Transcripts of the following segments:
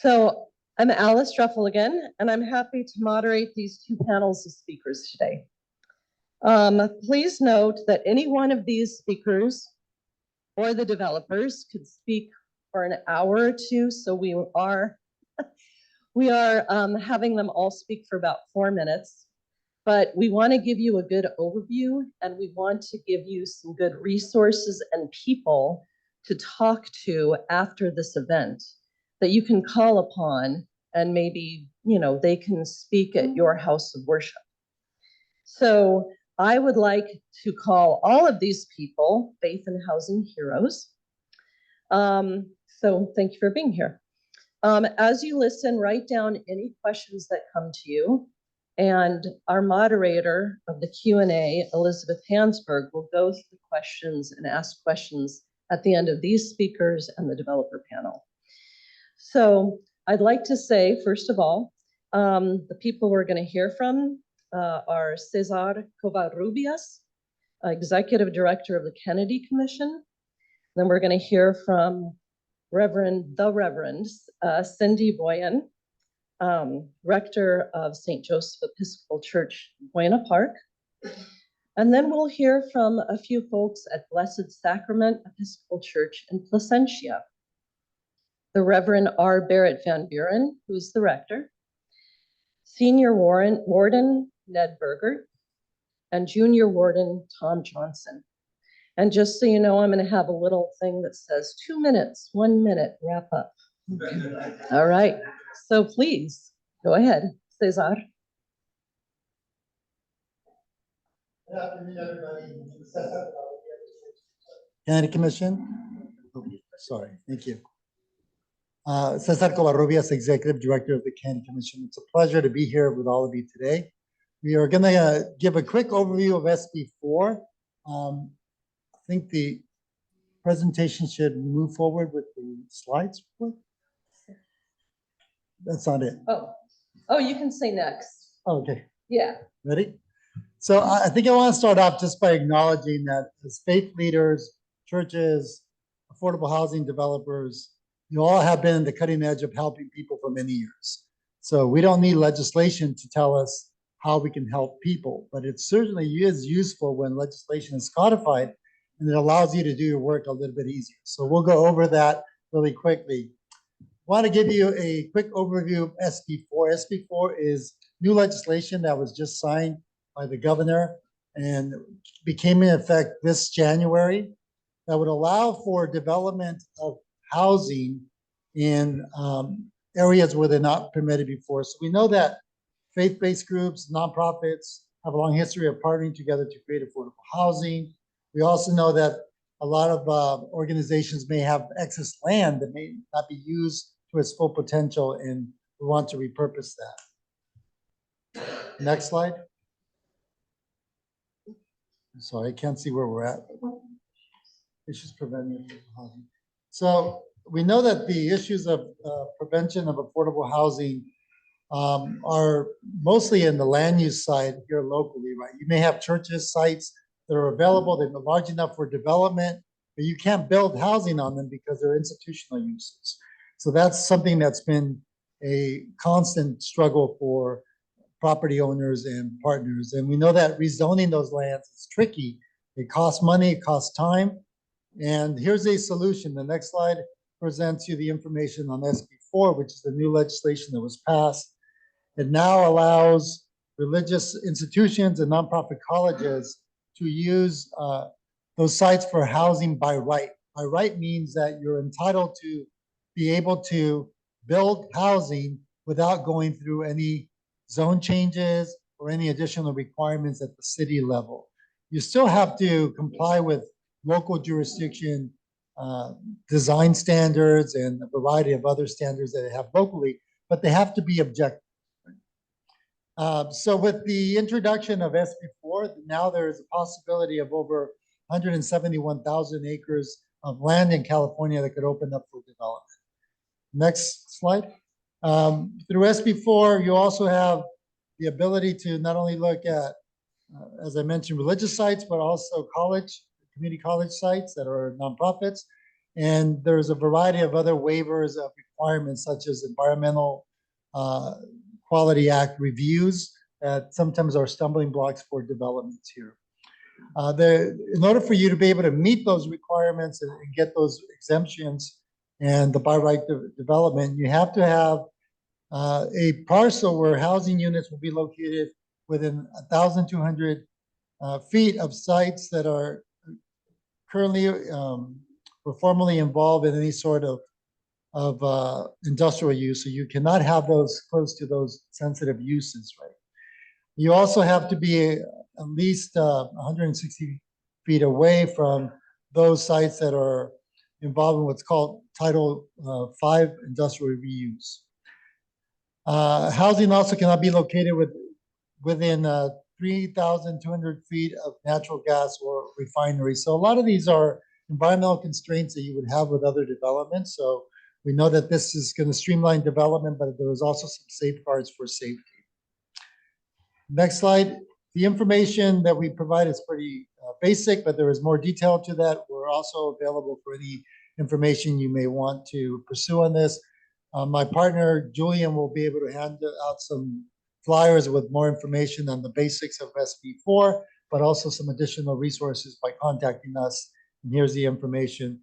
So I'm Alice Struffel again, and I'm happy to moderate these two panels of speakers today. Please note that any one of these speakers or the developers could speak for an hour or two, so we are having them all speak for about 4 minutes. But we want to give you a good overview, and we want to give you some good resources and people to talk to after this event that you can call upon, and maybe, they can speak at your house of worship. So I would like to call all of these people faith and housing heroes. So thank you for being here. As you listen, write down any questions that come to you, and our moderator of the Q&A, Elizabeth Hansberg, will go through the questions and ask questions at the end of these speakers and the developer panel. So I'd like to say, first of all, the people we're going to hear from are Cesar Covarrubias, Executive Director of the Kennedy Commission. Then we're going to hear from the Reverend Cindy Voien, Rector of St. Joseph Episcopal Church, Buena Park. And then we'll hear from a few folks at Blessed Sacrament Episcopal Church in Placentia. The Reverend R. Barrett Van Buren, who's the rector, Senior Warden Ned Bergert, and Junior Warden Tom Johnson. And just so you know, I'm going to have a little thing that says 2 minutes, 1 minute, wrap up. All right, so please go ahead, Cesar. Good afternoon, everybody. Kennedy Commission. Oh, sorry, thank you. Cesar Covarrubias, Executive Director of the Kennedy Commission. It's a pleasure to be here with all of you today. We are going to give a quick overview of SB4. I think the presentation should move forward with the slides. That's not it. Oh, you can say next. Okay. Yeah. Ready? So I think I want to start off just by acknowledging that as faith leaders, churches, affordable housing developers, you all have been the cutting edge of helping people for many years. So we don't need legislation to tell us how we can help people, but it certainly is useful when legislation is codified and it allows you to do your work a little bit easier. So we'll go over that really quickly. I want to give you a quick overview of SB4. SB4 is new legislation that was just signed by the governor and became in effect this January that would allow for development of housing in areas where they're not permitted before. So we know that faith-based groups, nonprofits have a long history of partnering together to create affordable housing. We also know that a lot of organizations may have excess land that may not be used to its full potential, and we want to repurpose that. Next slide. I'm sorry, I can't see where we're at. Issues preventing housing. So we know that the issues of prevention of affordable housing are mostly in the land use side here locally, right? You may have churches, sites that are available, they're large enough for development, but you can't build housing on them because they're institutional uses. So that's something that's been a constant struggle for property owners and partners. And we know that rezoning those lands is tricky. It costs money, it costs time. And here's a solution. The next slide presents you the information on SB4, which is the new legislation that was passed. It now allows religious institutions and nonprofit colleges to use those sites for housing by right. By right means that you're entitled to be able to build housing without going through any zone changes or any additional requirements at the city level. You still have to comply with local jurisdiction design standards and a variety of other standards that they have locally, but they have to be objective. So with the introduction of SB4, now there is a possibility of over 171,000 acres of land in California that could open up for development. Next slide. Through SB4, you also have the ability to not only look at, as I mentioned, religious sites, but also community college sites that are nonprofits. And there's a variety of other waivers of requirements such as Environmental Quality Act reviews that sometimes are stumbling blocks for developments here. In order for you to be able to meet those requirements and get those exemptions and the by right development, you have to have a parcel where housing units will be located within 1,200 feet of sites that are currently or formerly involved in any sort of industrial use. So you cannot have those close to those sensitive uses, right? You also have to be at least 160 feet away from those sites that are involved in what's called Title V industrial reuse. Housing also cannot be located within 3,200 feet of natural gas or refinery. So a lot of these are environmental constraints that you would have with other developments. So we know that this is going to streamline development, but there is also some safeguards for safety. Next slide. The information that we provide is pretty basic, but there is more detail to that. We're also available for any information you may want to pursue on this. My partner, Julian, will be able to hand out some flyers with more information on the basics of SB4, but also some additional resources by contacting us. And here's the information.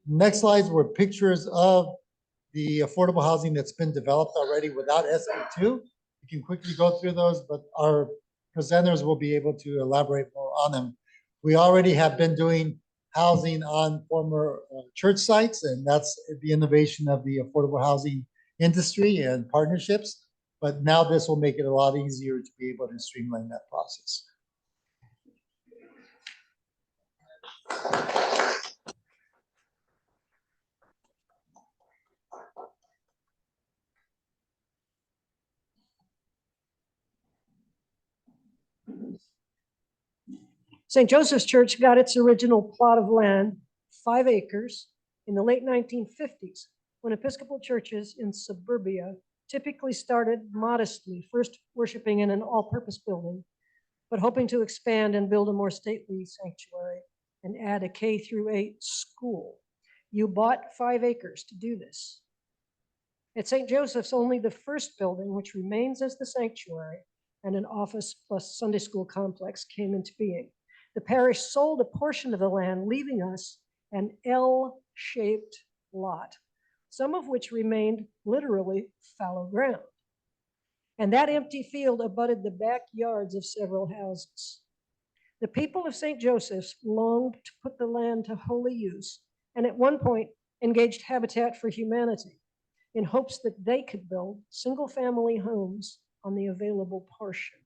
Next slides were pictures of the affordable housing that's been developed already without SB2. You can quickly go through those, but our presenters will be able to elaborate more on them. We already have been doing housing on former church sites, and that's the innovation of the affordable housing industry and partnerships. But now this will make it a lot easier to be able to streamline that process. St. Joseph's Church got its original plot of land, 5 acres, in the late 1950s, when Episcopal churches in suburbia typically started modestly, first worshiping in an all-purpose building, but hoping to expand and build a more stately sanctuary and add a K-8 school. You bought 5 acres to do this. At St. Joseph's, only the first building, which remains as the sanctuary, and an office plus Sunday school complex came into being. The parish sold a portion of the land, leaving us an L-shaped lot, some of which remained literally fallow ground. And that empty field abutted the backyards of several houses. The people of St. Joseph's longed to put the land to holy use, and at one point engaged Habitat for Humanity in hopes that they could build single-family homes on the available portion.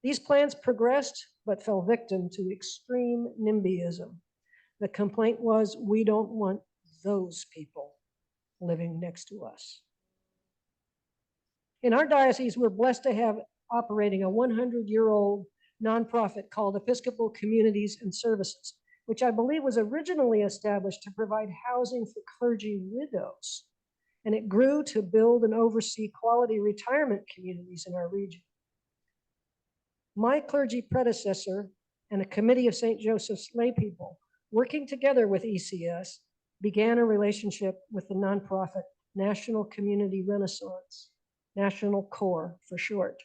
These plans progressed, but fell victim to extreme NIMBYism. The complaint was, we don't want those people living next to us. In our diocese, we're blessed to have operating a 100-year-old nonprofit called Episcopal Communities and Services, which I believe was originally established to provide housing for clergy widows. And it grew to build and oversee quality retirement communities in our region. My clergy predecessor and a committee of St. Joseph's laypeople, working together with ECS, began a relationship with the nonprofit National Community Renaissance, National CORE for short.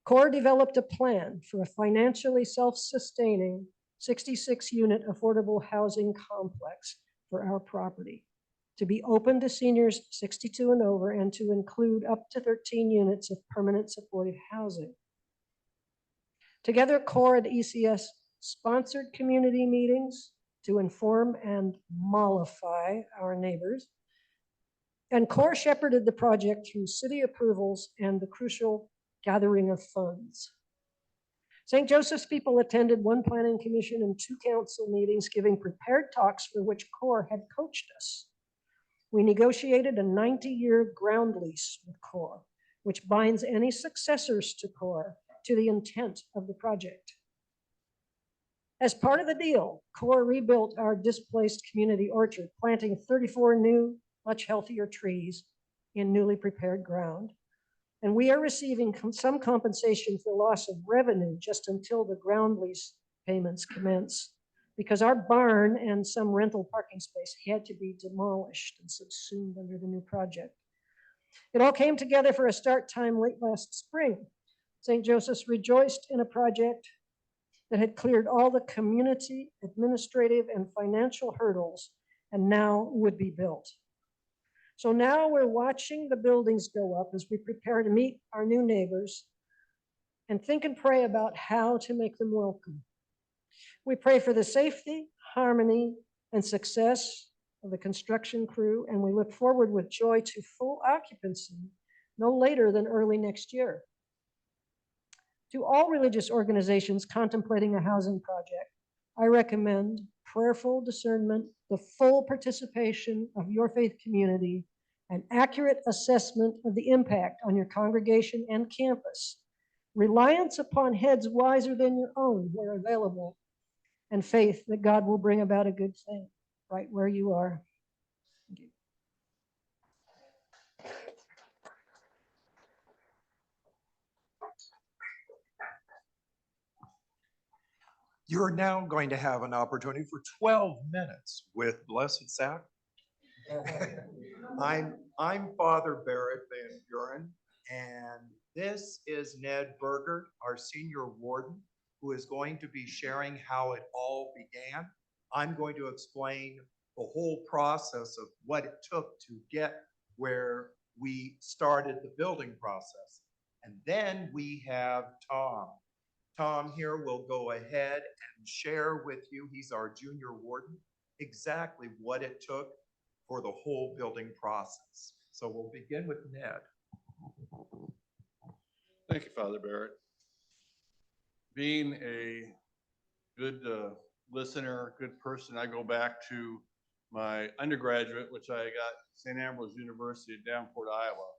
CORE developed a plan for a financially self-sustaining 66-unit affordable housing complex for our property, to be open to seniors 62 and over, and to include up to 13 units of permanent supportive housing. Together, CORE and ECS sponsored community meetings to inform and mollify our neighbors. And CORE shepherded the project through city approvals and the crucial gathering of funds. St. Joseph's people attended 1 planning commission and 2 council meetings, giving prepared talks for which CORE had coached us. We negotiated a 90-year ground lease with CORE, which binds any successors to CORE to the intent of the project. As part of the deal, CORE rebuilt our displaced community orchard, planting 34 new, much healthier trees in newly prepared ground. And we are receiving some compensation for loss of revenue just until the ground lease payments commence because our barn and some rental parking space had to be demolished and subsumed under the new project. It all came together for a start time late last spring. St. Joseph's rejoiced in a project that had cleared all the community, administrative, and financial hurdles and now would be built. So now we're watching the buildings go up as we prepare to meet our new neighbors and think and pray about how to make them welcome. We pray for the safety, harmony, and success of the construction crew, and we look forward with joy to full occupancy no later than early next year. To all religious organizations contemplating a housing project, I recommend prayerful discernment, the full participation of your faith community, an accurate assessment of the impact on your congregation and campus, reliance upon heads wiser than your own where available, and faith that God will bring about a good thing right where you are. Thank you. You're now going to have an opportunity for 12 minutes with Blessed Sacrament. I'm Father Barrett Van Buren, and this is Ned Bergert, our senior warden, who is going to be sharing how it all began. I'm going to explain the whole process of what it took to get where we started the building process. And then we have Tom. Tom here will go ahead and share with you, he's our junior warden, exactly what it took for the whole building process. So we'll begin with Ned. Thank you, Father Barrett. Being a good listener, good person, I go back to my undergraduate, which I got St. Ambrose University at Davenport, Iowa.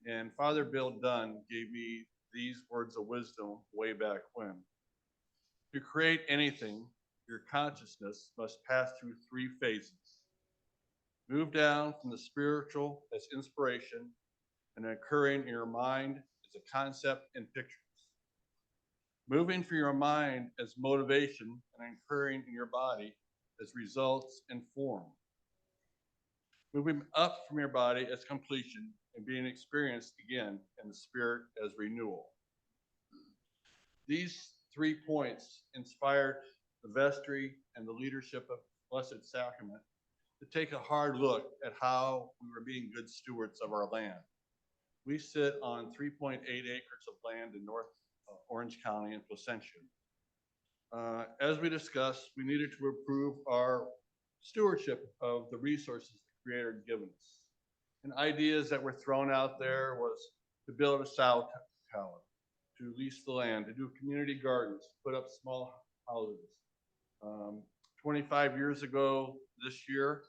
And Father Bill Dunn gave me these words of wisdom way back when. To create anything, your consciousness must pass through three phases. Move down from the spiritual as inspiration and occurring in your mind as a concept and pictures. Moving from your mind as motivation and occurring in your body as results and form. Moving up from your body as completion and being experienced again in the spirit as renewal. These 3 points inspired the vestry and the leadership of Blessed Sacrament to take a hard look at how we were being good stewards of our land. We sit on 3.8 acres of land in North Orange County in Placentia. As we discussed, we needed to improve our stewardship of the resources the Creator had given us. And ideas that were thrown out there was to build a cell tower, to lease the land, to do community gardens, put up small houses. 25 years ago this year,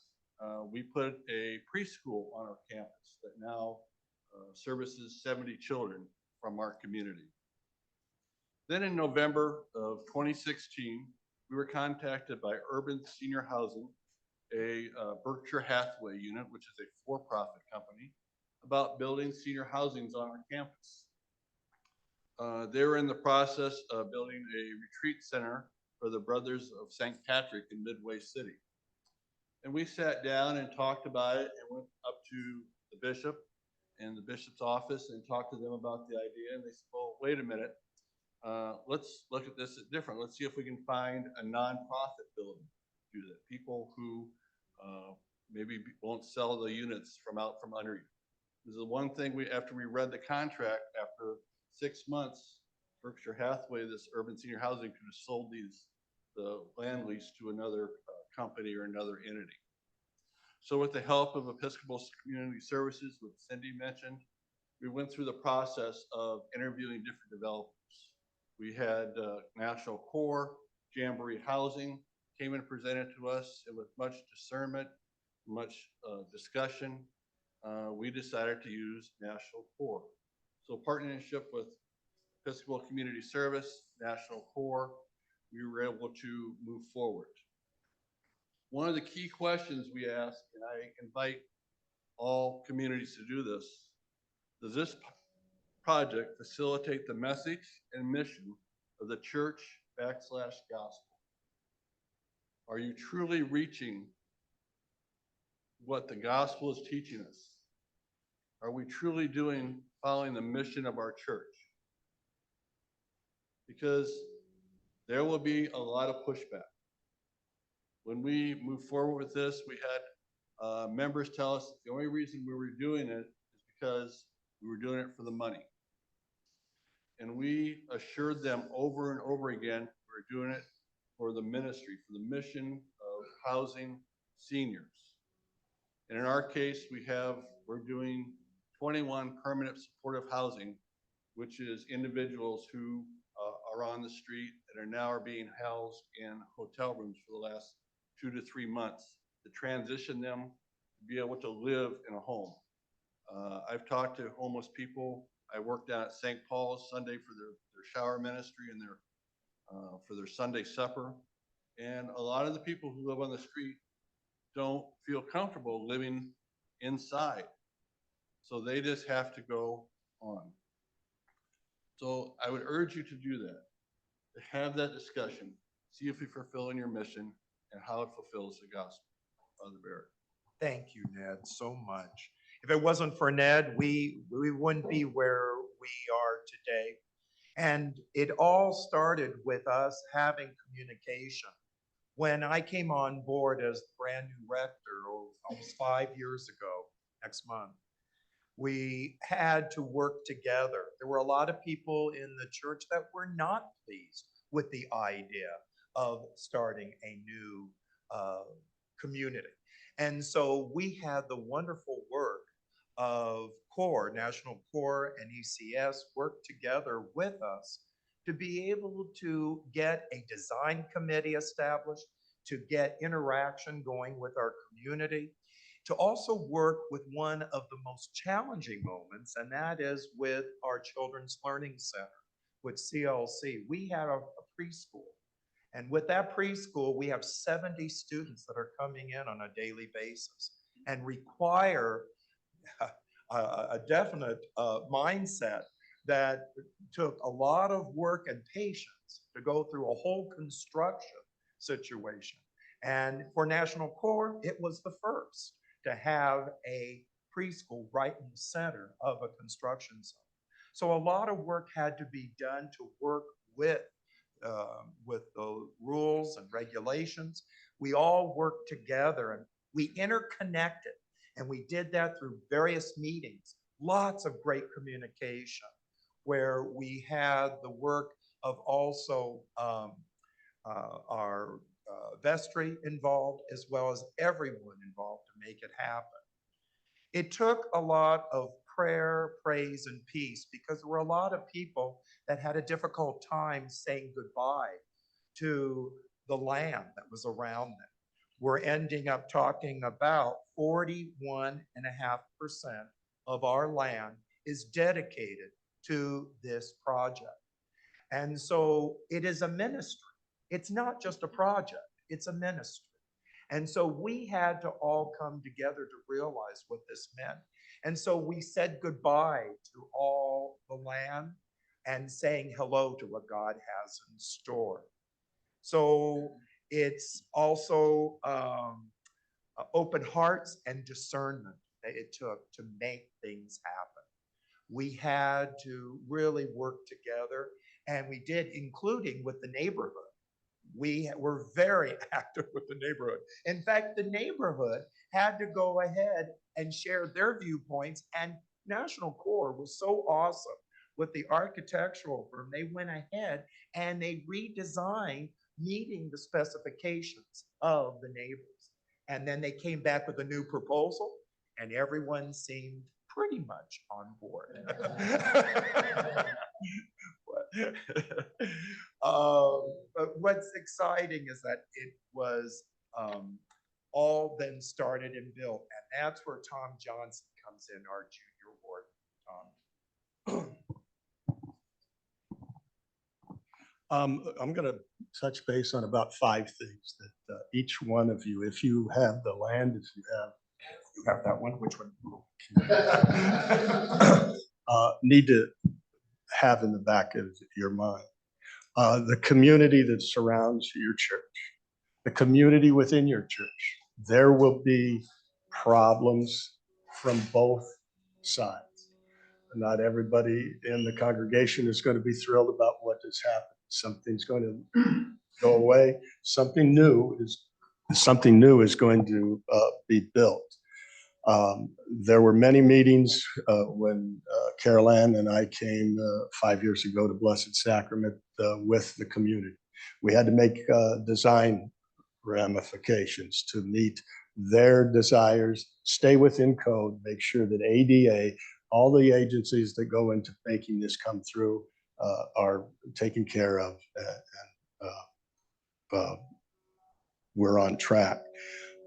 we put a preschool on our campus that now services 70 children from our community. Then in November of 2016, we were contacted by Urban Senior Housing, a Berkshire Hathaway unit, which is a for-profit company, about building senior housings on our campus. They were in the process of building a retreat center for the Brothers of St. Patrick in Midway City. And we sat down and talked about it and went up to the bishop and the bishop's office and talked to them about the idea. And they said, well, wait a minute, let's look at this different. Let's see if we can find a nonprofit building to do that. People who maybe won't sell the units from out from under you. This is the one thing after we read the contract, after 6 months, Berkshire Hathaway, this urban senior housing, could have sold the land lease to another company or another entity. So with the help of Episcopal Community Services, which Cindy mentioned, we went through the process of interviewing different developers. We had National Corps, Jamboree Housing, came and presented to us, and with much discernment, much discussion, we decided to use National Corps. So partnership with Episcopal Community Service, National Corps, we were able to move forward. One of the key questions we asked, and I invite all communities to do this, does this project facilitate the message and mission of the church /gospel? Are you truly reaching what the gospel is teaching us? Are we truly following the mission of our church? Because there will be a lot of pushback. When we move forward with this, we had members tell us the only reason we were doing it is because we were doing it for the money. And we assured them over and over again, we're doing it for the ministry, for the mission of housing seniors. And in our case, we're doing 21 permanent supportive housing, which is individuals who are on the street and are being housed in hotel rooms for the last 2 to 3 months to transition them to be able to live in a home. I've talked to homeless people. I worked down at St. Paul's Sunday for their shower ministry and for their Sunday supper. And a lot of the people who live on the street don't feel comfortable living inside. So they just have to go on. So I would urge you to do that, to have that discussion, see if you're fulfilling your mission and how it fulfills the gospel. Father Barrett. Thank you, Ned, so much. If it wasn't for Ned, we wouldn't be where we are today. And it all started with us having communication. When I came on board as the brand new rector almost 5 years ago, next month, we had to work together. There were a lot of people in the church that were not pleased with the idea of starting a new community. And so we had the wonderful work of CORE, National CORE and ECS work together with us to be able to get a design committee established, to get interaction going with our community, to also work with one of the most challenging moments, and that is with our Children's Learning Center, with CLC. We have a preschool. And with that preschool, we have 70 students that are coming in on a daily basis and require a definite mindset that took a lot of work and patience to go through a whole construction situation. And for National CORE, it was the first to have a preschool right in the center of a construction zone. So a lot of work had to be done to work with the rules and regulations. We all worked together and we interconnected, and we did that through various meetings, lots of great communication, where we had the work of also our vestry involved, as well as everyone involved to make it happen. It took a lot of prayer, praise, and peace, because there were a lot of people that had a difficult time saying goodbye to the land that was around them. We're ending up talking about 41.5% of our land is dedicated to this project. And so it is a ministry. It's not just a project, it's a ministry. And so we had to all come together to realize what this meant. And so we said goodbye to all the land and saying hello to what God has in store. So it's also open hearts and discernment that it took to make things happen. We had to really work together, and we did, including with the neighborhood. We were very active with the neighborhood. In fact, the neighborhood had to go ahead and share their viewpoints, and National CORE was so awesome with the architectural firm. They went ahead and they redesigned meeting the specifications of the neighbors. And then they came back with a new proposal, and everyone seemed pretty much on board. But what's exciting is that it was all then started and built, and that's where Tom Johnson comes in, our junior warden. Tom. I'm going to touch base on about 5 things that each one of you, if you have the land, if you have that one, which one? Need to have in the back of your mind. The community that surrounds your church. the community within your church. There will be problems from both sides. Not everybody in the congregation is going to be thrilled about what has happened. Something's going to go away. Something new is going to be built. There were many meetings when Carol Ann and I came 5 years ago to Blessed Sacrament with the community. We had to make design ramifications to meet their desires, stay within code, make sure that ADA, all the agencies that go into making this come through are taken care of, and we're on track.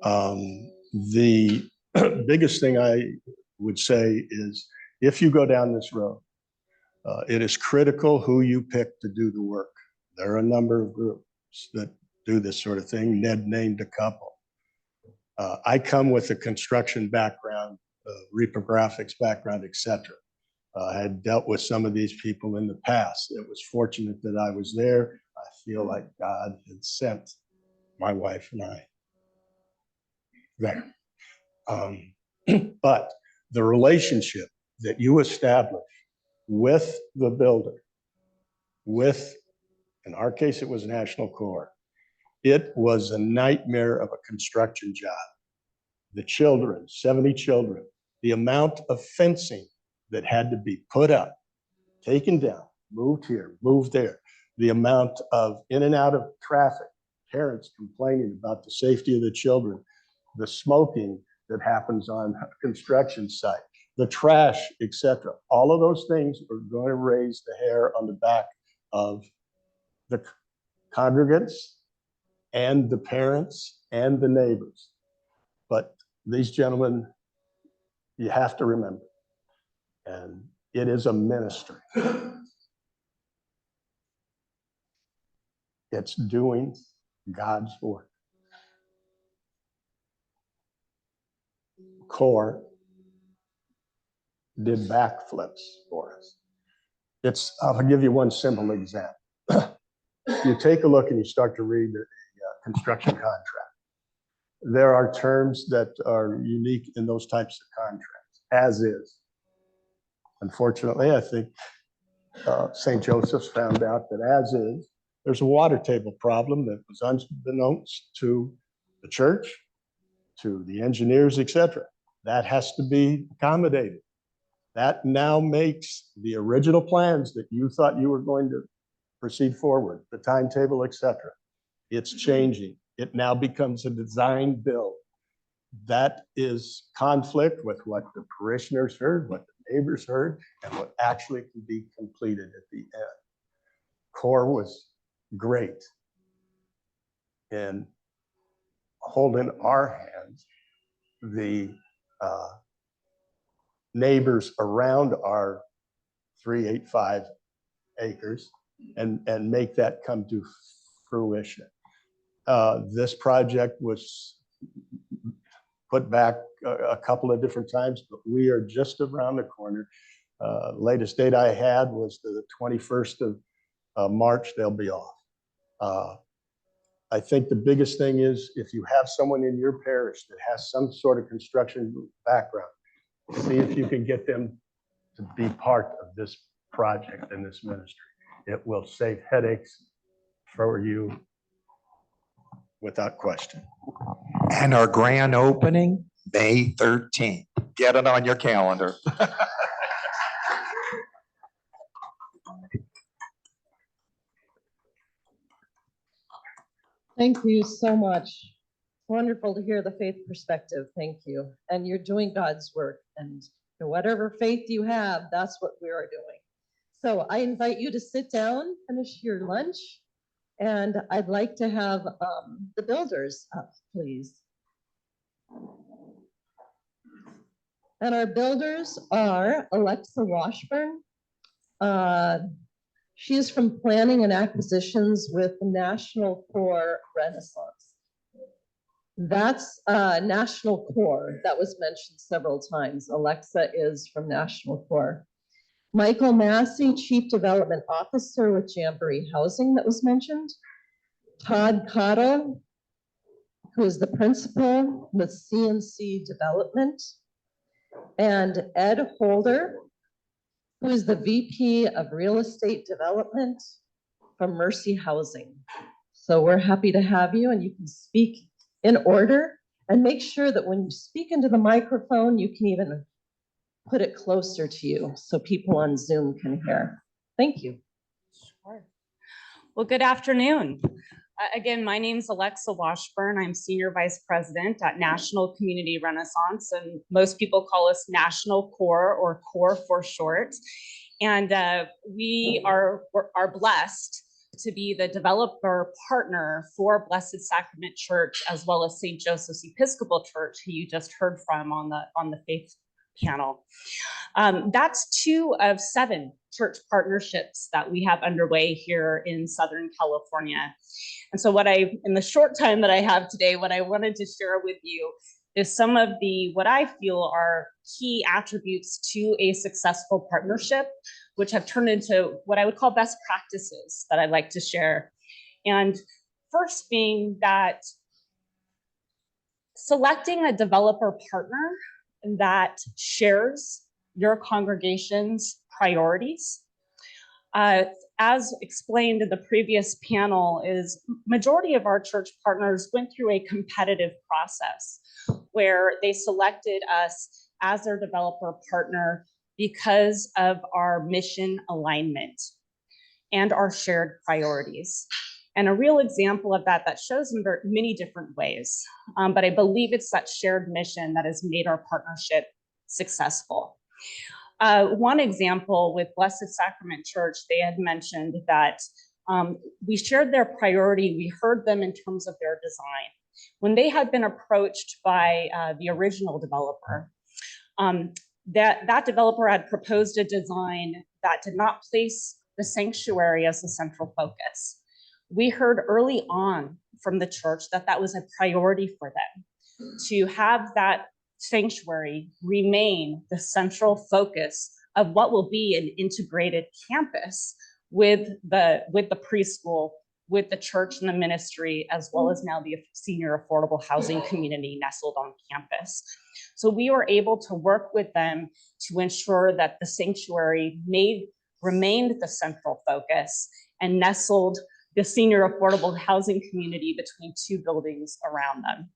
The biggest thing I would say is if you go down this road, it is critical who you pick to do the work. There are a number of groups that do this sort of thing. Ned named a couple. I come with a construction background, reprographics background, etc. I had dealt with some of these people in the past. It was fortunate that I was there. I feel like God had sent my wife and I there. But the relationship that you establish with the builder, with, in our case, it was National Corps. It was a nightmare of a construction job. The children, 70 children, the amount of fencing that had to be put up, taken down, moved here, moved there, the amount of in and out of traffic, parents complaining about the safety of the children, the smoking that happens on a construction site, the trash, etc. All of those things are going to raise the hair on the back of the congregants and the parents and the neighbors. But these gentlemen, you have to remember, and it is a ministry. It's doing God's work. Corps did backflips for us. I'll give you one simple example. You take a look and you start to read the construction contract. There are terms that are unique in those types of contracts, as is. Unfortunately, I think St. Joseph's found out that as is, there's a water table problem that was unbeknownst to the church, to the engineers, etc. That has to be accommodated. That now makes the original plans that you thought you were going to proceed forward, the timetable, etc. It's changing. It now becomes a design build. That is conflict with what the parishioners heard, what the neighbors heard, and what actually can be completed at the end. Corps was great in holding our hands. The neighbors around our 385 acres and make that come to fruition. This project was put back a couple of different times, but we are just around the corner. Latest date I had was the 21st of March, they'll be off. I think the biggest thing is if you have someone in your parish that has some sort of construction background, see if you can get them to be part of this project and this ministry. It will save headaches for you without question. And our grand opening, May 13th. Get it on your calendar. Thank you so much. Wonderful to hear the faith perspective. Thank you. And you're doing God's work. And whatever faith you have, that's what we are doing. So I invite you to sit down, finish your lunch, and I'd like to have the builders up, please. And our builders are Alexa Washburn. She is from Planning and Acquisitions with the National Corps Renaissance. That's National Corps that was mentioned several times. Alexa is from National Corps. Michael Massey, Chief Development Officer with Jamboree Housing that was mentioned. Todd Cottle, who is the principal with CNC Development, and Ed Holder, who is the VP of Real Estate Development from Mercy Housing. So we're happy to have you, and you can speak in order, and make sure that when you speak into the microphone, you can even put it closer to you so people on Zoom can hear. Thank you. Sure. Well, good afternoon. Again, my name is Alexa Washburn. I'm Senior Vice President at National Community Renaissance, and most people call us National Core, or Core for short. And we are blessed to be the developer partner for Blessed Sacrament Church, as well as St. Joseph's Episcopal Church, who you just heard from on the faith panel. That's 2 of 7 church partnerships that we have underway here in Southern California. And so in the short time that I have today, what I wanted to share with you is some of what I feel are key attributes to a successful partnership, which have turned into what I would call best practices that I'd like to share. And first being that selecting a developer partner that shares your congregation's priorities. As explained in the previous panel, is majority of our church partners went through a competitive process where they selected us as their developer partner because of our mission alignment and our shared priorities. And a real example of that shows in many different ways, but I believe it's that shared mission that has made our partnership successful. One example with Blessed Sacrament Church, they had mentioned that we shared their priority. We heard them in terms of their design. When they had been approached by the original developer, that developer had proposed a design that did not place the sanctuary as the central focus. We heard early on from the church that was a priority for them to have that sanctuary remain the central focus of what will be an integrated campus with the preschool, with the church and the ministry, as well as now the senior affordable housing community nestled on campus. So we were able to work with them to ensure that the sanctuary remained the central focus and nestled the senior affordable housing community between 2 buildings around them.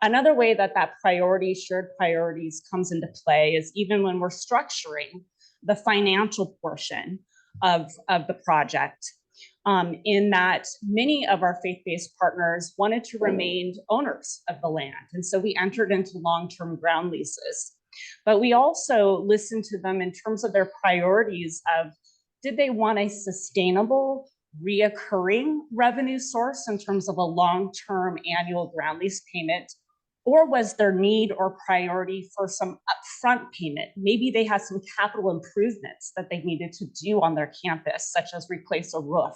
Another way that shared priorities comes into play is even when we're structuring the financial portion of the project, in that many of our faith-based partners wanted to remain owners of the land. And so we entered into long-term ground leases. But we also listened to them in terms of their priorities of, did they want a sustainable, reoccurring revenue source in terms of a long-term annual ground lease payment, or was their need or priority for some upfront payment? Maybe they had some capital improvements that they needed to do on their campus, such as replace a roof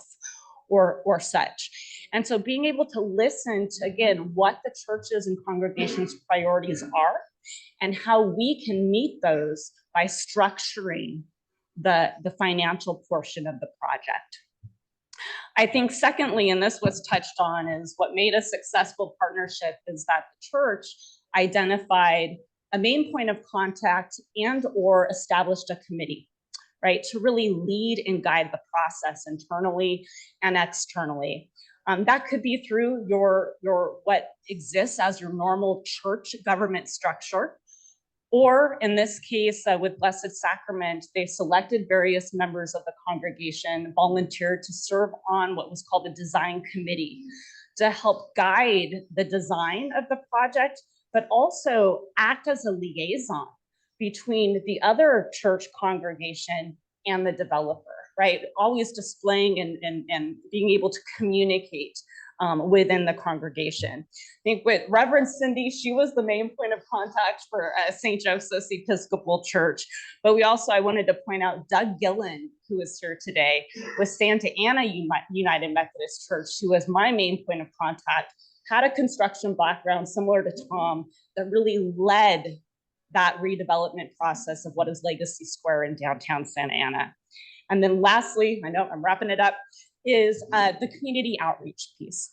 or such. And so being able to listen to, again, what the churches and congregations' priorities are and how we can meet those by structuring the financial portion of the project. I think secondly, and this was touched on, is what made a successful partnership is that the church identified a main point of contact and or established a committee, right, to really lead and guide the process internally and externally. That could be through your what exists as your normal church government structure. Or in this case, with Blessed Sacrament, they selected various members of the congregation, volunteered to serve on what was called the design committee to help guide the design of the project, but also act as a liaison between the other church congregation and the developer, right? Always displaying and being able to communicate within the congregation. I think with Reverend Cindy, she was the main point of contact for St. Joseph's Episcopal Church. But I wanted to point out Doug Gillen, who is here today, with Santa Ana United Methodist Church, who was my main point of contact, had a construction background similar to Tom that really led that redevelopment process of what is Legacy Square in downtown Santa Ana. And then lastly, I know I'm wrapping it up, is the community outreach piece.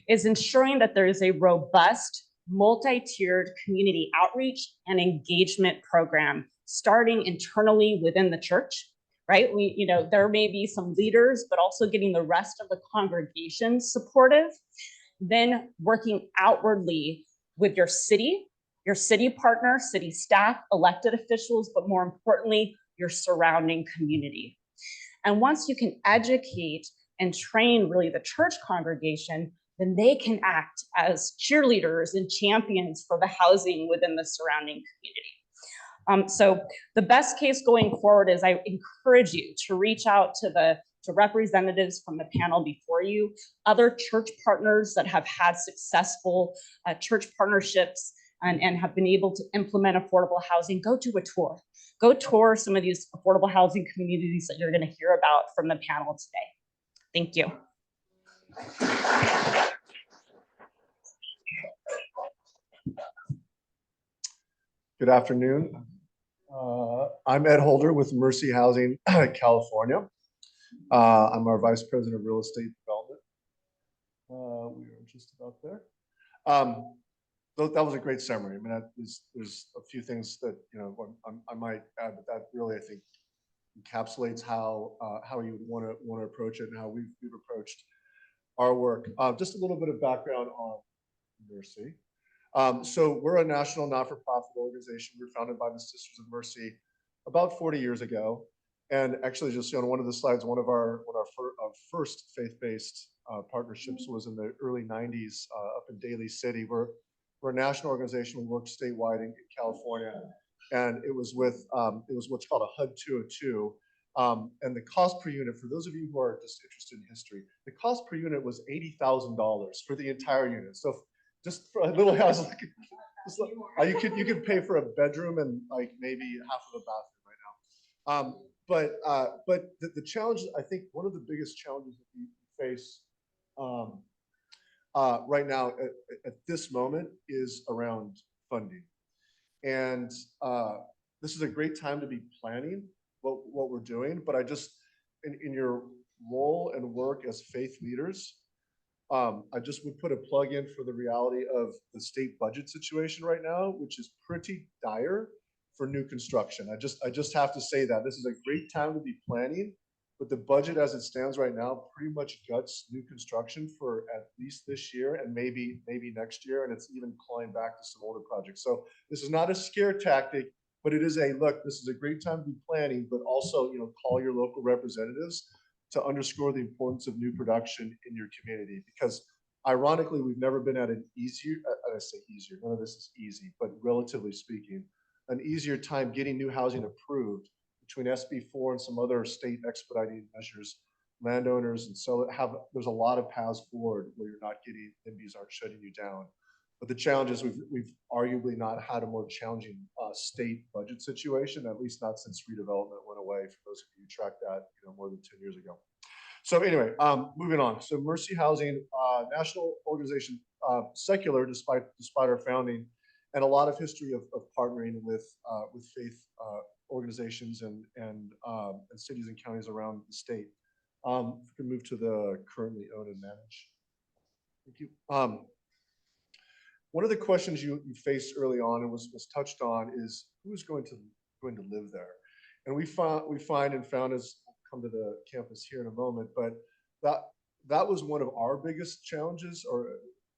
is ensuring that there is a robust, multi-tiered community outreach and engagement program starting internally within the church, right? There may be some leaders, but also getting the rest of the congregation supportive, then working outwardly with your city partner, city staff, elected officials, but more importantly, your surrounding community. And once you can educate and train really the church congregation, then they can act as cheerleaders and champions for the housing within the surrounding community. So the best case going forward is I encourage you to reach out to representatives from the panel before you, other church partners that have had successful church partnerships and have been able to implement affordable housing. Go do a tour. Go tour some of these affordable housing communities that you're going to hear about from the panel today. Thank you. Good afternoon. I'm Ed Holder with Mercy Housing California. I'm our Vice President of Real Estate Development. We are just about there. That was a great summary. I mean, there's a few things that I might add, but that really I think encapsulates how you want to approach it and how we've approached our work. Just a little bit of background on Mercy. So we're a national not-for-profit organization. We were founded by the Sisters of Mercy about 40 years ago. And actually, just on one of the slides, one of our first faith-based partnerships was in the early 90s up in Daly City. We're a national organization. We work statewide in California, and it was what's called a HUD 202. And the cost per unit, for those of you who are just interested in history, the cost per unit was $80,000 for the entire unit. So just for a little house, you could pay for a bedroom and like maybe half of a bathroom right now. But the challenge, I think one of the biggest challenges that we face right now at this moment is around funding. And this is a great time to be planning what we're doing, but I just, in your role and work as faith leaders, I just would put a plug in for the reality of the state budget situation right now, which is pretty dire for new construction. I just have to say that this is a great time to be planning, but the budget as it stands right now pretty much guts new construction for at least this year and maybe next year, and it's even clawing back to some older projects. So this is not a scare tactic, but it is a look. This is a great time to be planning, but also call your local representatives to underscore the importance of new production in your community, because ironically, we've never been at an easier, I say easier, none of this is easy, but relatively speaking, an easier time getting new housing approved between SB4 and some other state expediting measures. Landowners and so there's a lot of paths forward where you're not getting, NIMBYs aren't shutting you down. But the challenge is we've arguably not had a more challenging state budget situation, at least not since redevelopment went away, for those of you who tracked that more than 10 years ago. So anyway, moving on. So Mercy Housing, national organization, secular despite our founding, and a lot of history of partnering with faith organizations and cities and counties around the state. If we can move to the currently owned and managed. Thank you. One of the questions you faced early on and was touched on is who's going to live there, and we found as we'll come to the campus here in a moment, but that was one of our biggest challenges, or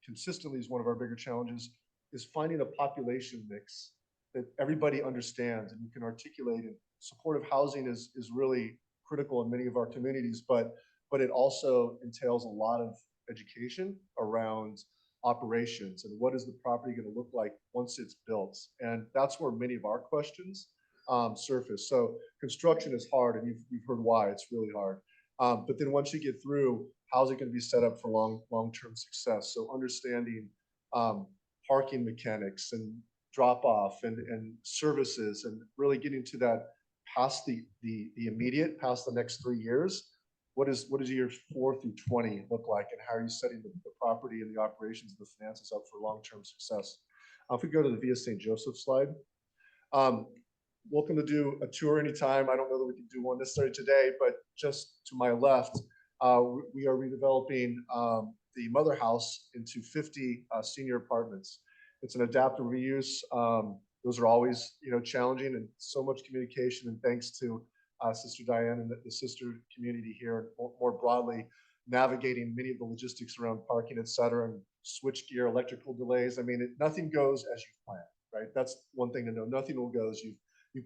consistently is one of our bigger challenges, is finding a population mix that everybody understands and you can articulate. And supportive housing is really critical in many of our communities, but it also entails a lot of education around operations and what is the property going to look like once it's built. And that's where many of our questions surface. So construction is hard, and you've heard why it's really hard. But then once you get through, how's it going to be set up for long-term success? So understanding parking mechanics and drop off and services, and really getting to that past the immediate, past the next 3 years. What does years 4 through 20 look like, and how are you setting the property and the operations and the finances up for long-term success? If we go to the Via St. Joseph slide, welcome to do a tour anytime. I don't know that we can do one necessarily today, but just to my left, we are redeveloping the mother house into 50 senior apartments. It's an adaptive reuse. Those are always, challenging, and so much communication. And thanks to Sister Diane and the sister community here, and more broadly, navigating many of the logistics around parking, et cetera, and switchgear, electrical delays. I mean, nothing goes as you plan, right? That's one thing to know. Nothing will go as you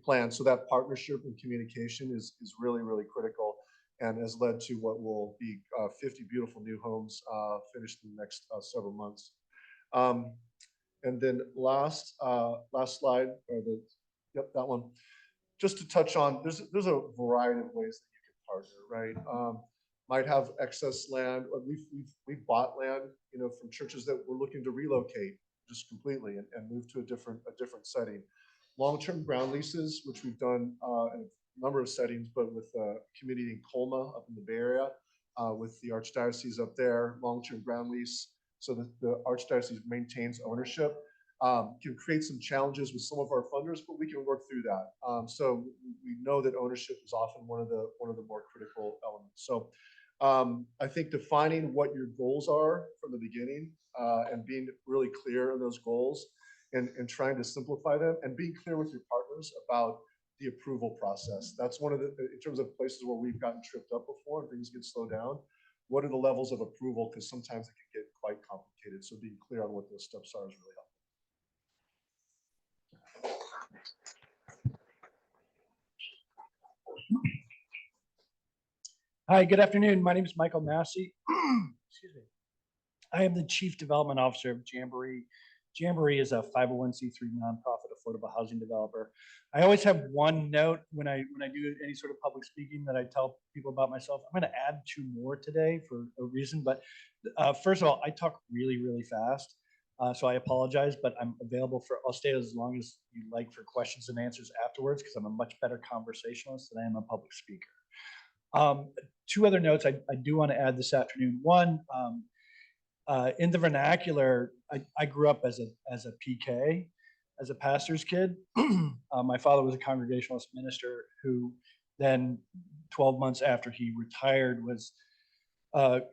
plan. So that partnership and communication is really, really critical, and has led to what will be 50 beautiful new homes finished in the next several months. And then last slide, or that one. Just to touch on, there's a variety of ways that you can partner, right? Might have excess land. We've bought land, from churches that were looking to relocate just completely and move to a different setting. Long-term ground leases, which we've done in a number of settings, but with a community in Colma up in the Bay Area, with the Archdiocese up there, long-term ground lease, so that the Archdiocese maintains ownership. Can create some challenges with some of our funders, but we can work through that. So we know that ownership is often one of the more critical elements. So I think defining what your goals are from the beginning, and being really clear on those goals, and trying to simplify them, and being clear with your partners about the approval process. That's one of the, in terms of places where we've gotten tripped up before and things get slowed down. What are the levels of approval? Because sometimes it can get quite complicated. So being clear on what those steps are is really helpful. Hi, good afternoon. My name is Michael Massey. Excuse me. I am the Chief Development Officer of Jamboree. Jamboree is a 501c3 nonprofit affordable housing developer. I always have one note when I do any sort of public speaking that I tell people about myself. I'm going to add 2 more today for a reason, but first of all, I talk really, really fast. So I apologize, but I'm available I'll stay as long as you like for questions and answers afterwards, because I'm a much better conversationalist than I am a public speaker. 2 other notes I do want to add this afternoon. One, in the vernacular, I grew up as a PK, as a pastor's kid. My father was a Congregationalist minister who then 12 months after he retired was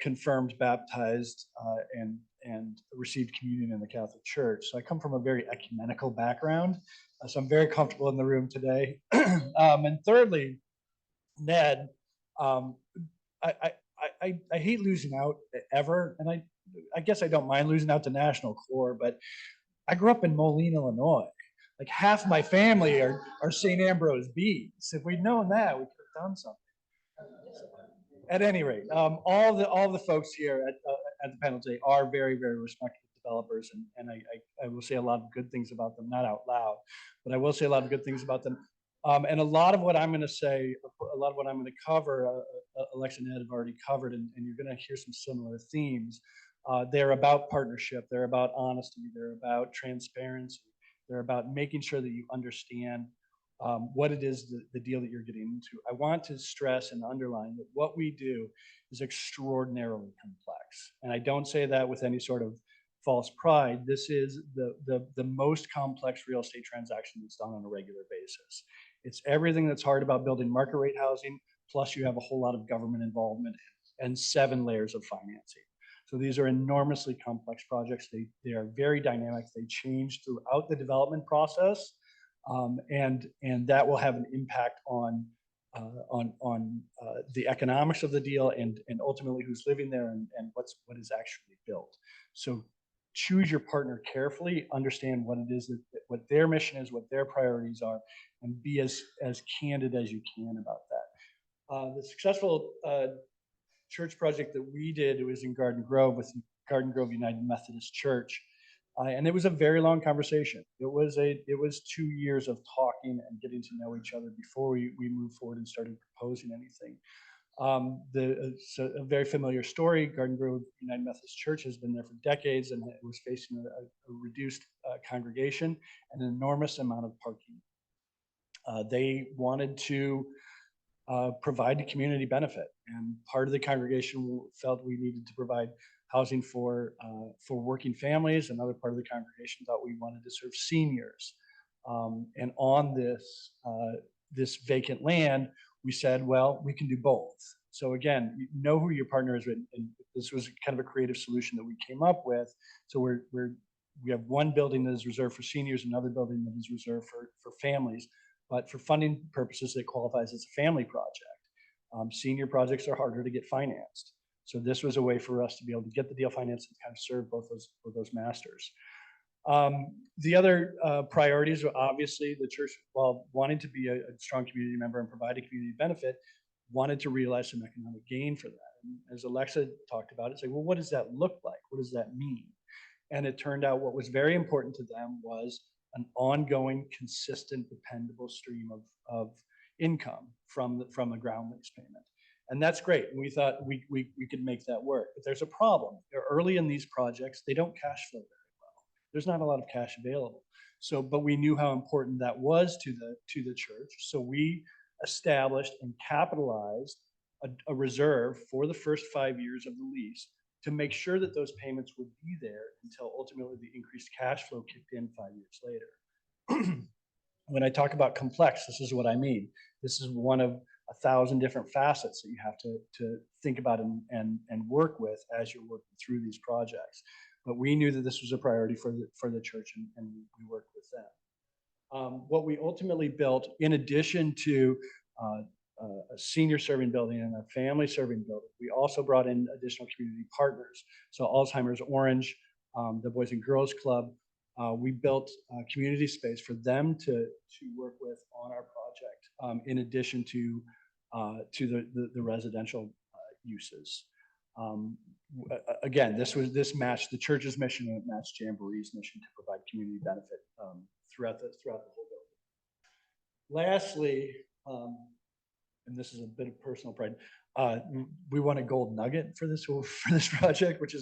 confirmed, baptized, and received communion in the Catholic Church. So I come from a very ecumenical background. So I'm very comfortable in the room today. And thirdly, Ned, I hate losing out ever, and I guess I don't mind losing out to National Core, but I grew up in Moline, Illinois. Like half my family are St. Ambrose Bees. If we'd known that, we could have done something. At any rate, all the folks here at the panel today are very, very respected developers, and I will say a lot of good things about them, not out loud, but I will say a lot of good things about them. And a lot of what I'm going to say, a lot of what I'm going to cover, Alexa and Ed have already covered, and you're going to hear some similar themes. They're about partnership, they're about honesty, they're about transparency, they're about making sure that you understand what it is, the deal that you're getting into. I want to stress and underline that what we do is extraordinarily complex. And I don't say that with any sort of false pride. This is the most complex real estate transaction that's done on a regular basis. It's everything that's hard about building market rate housing, plus you have a whole lot of government involvement and 7 layers of financing. So these are enormously complex projects. They are very dynamic. They change throughout the development process, and that will have an impact on the economics of the deal and ultimately who's living there and what is actually built. So choose your partner carefully, understand what it is what their mission is, what their priorities are, and be as candid as you can about that. The successful church project that we did, it was in Garden Grove with Garden Grove United Methodist Church. And it was a very long conversation. It was 2 years of talking and getting to know each other before we moved forward and started proposing anything. So a very familiar story. Garden Grove United Methodist Church has been there for decades, and it was facing a reduced congregation and an enormous amount of parking. They wanted to provide a community benefit, and part of the congregation felt we needed to provide housing for working families. Another part of the congregation thought we wanted to serve seniors. And on this vacant land, we said, well, we can do both. So again, you know who your partner is, and this was kind of a creative solution that we came up with. So we have one building that is reserved for seniors, another building that is reserved for families, but for funding purposes, it qualifies as a family project. Senior projects are harder to get financed. So this was a way for us to be able to get the deal financed and kind of serve both those masters. The other priorities are obviously the church, while wanting to be a strong community member and provide a community benefit, wanted to realize some economic gain for that. And as Alexa talked about, it's like, well, what does that look like? What does that mean? And it turned out what was very important to them was an ongoing, consistent, dependable stream of income from a ground lease payment. And that's great. And we thought we could make that work. But there's a problem. Early in these projects, they don't cash flow very well. There's not a lot of cash available. So, but we knew how important that was to the church. So we established and capitalized a reserve for the first 5 years of the lease to make sure that those payments would be there until ultimately the increased cash flow kicked in 5 years later. When I talk about complex, this is what I mean. This is one of 1,000 different facets that you have to think about and work with as you're working through these projects. But we knew that this was a priority for the church, and we worked with them. What we ultimately built, in addition to a senior serving building and a family serving building, we also brought in additional community partners. So Alzheimer's Orange, the Boys and Girls Club, we built community space for them to work with on our project, in addition to the residential uses. Again, this matched the church's mission, and it matched Jamboree's mission to provide community benefit throughout the whole building. Lastly, and this is a bit of personal pride, we won a gold nugget for this project, which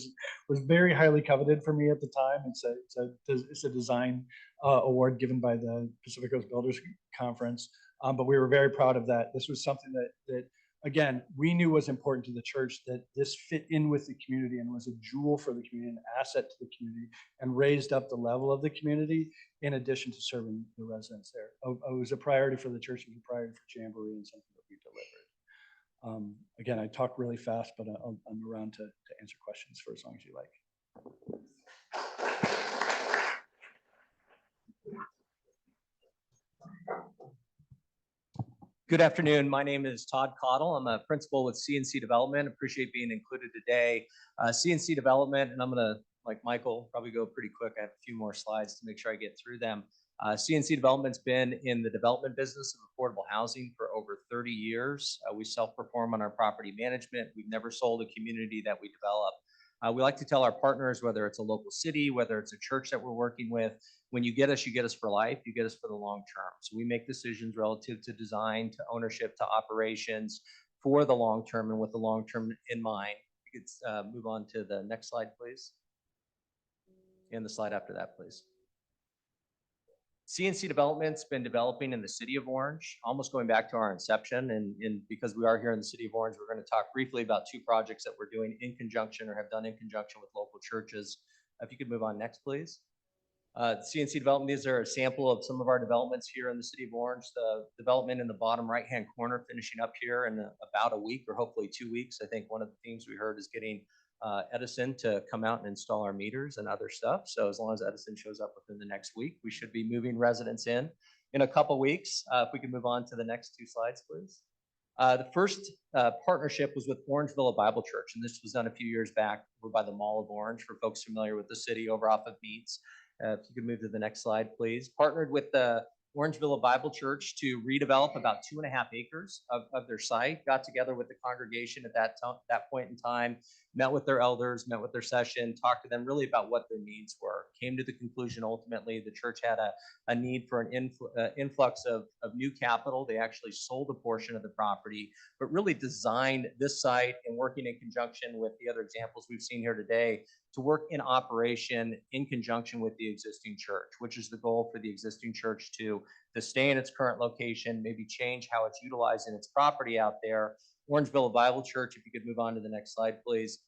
was very highly coveted for me at the time. It's a design award given by the Pacific Coast Builders Conference, but we were very proud of that. This was something that again, we knew was important to the church, that this fit in with the community and was a jewel for the community, an asset to the community, and raised up the level of the community in addition to serving the residents there. It was a priority for the church, it was a priority for Jamboree, and something that we delivered. Again, I talk really fast, but I'm around to answer questions for as long as you like. Good afternoon. My name is Todd Cottle. I'm a principal with CNC Development. Appreciate being included today. CNC Development, and I'm going to, like Michael, probably go pretty quick. I have a few more slides to make sure I get through them. CNC Development's been in the development business of affordable housing for over 30 years. We self-perform on our property management. We've never sold a community that we develop. We like to tell our partners, whether it's a local city, whether it's a church that we're working with, when you get us for life, you get us for the long term. So we make decisions relative to design, to ownership, to operations for the long term, and with the long term in mind. You could move on to the next slide, please. And the slide after that, please. CNC Development's been developing in the city of Orange, almost going back to our inception. And because we are here in the city of Orange, we're going to talk briefly about two projects that we're doing in conjunction, or have done in conjunction with local churches. If you could move on next, please. CNC Development, these are a sample of some of our developments here in the city of Orange. The development in the bottom right-hand corner, finishing up here in about a week, or hopefully 2 weeks. I think one of the things we heard is getting Edison to come out and install our meters and other stuff. So as long as Edison shows up within the next week, we should be moving residents in a couple weeks. If we can move on to the next two slides, please. The first partnership was with Orangeville Bible Church, and this was done a few years back. We're by the Mall of Orange, for folks familiar with the city, over off of Meats. If you could move to the next slide, please. Partnered with the Orangeville Bible Church to redevelop about 2.5 acres of their site. Got together with the congregation at that point in time, met with their elders, met with their session, talked to them really about what their needs were. Came to the conclusion, ultimately, the church had a need for an influx of new capital. They actually sold a portion of the property, but really designed this site, and working in conjunction with the other examples we've seen here today, to work in operation in conjunction with the existing church, which is the goal for the existing church to stay in its current location, maybe change how it's utilizing its property out there. Orangeville Bible Church, if you could move on to the next slide, please.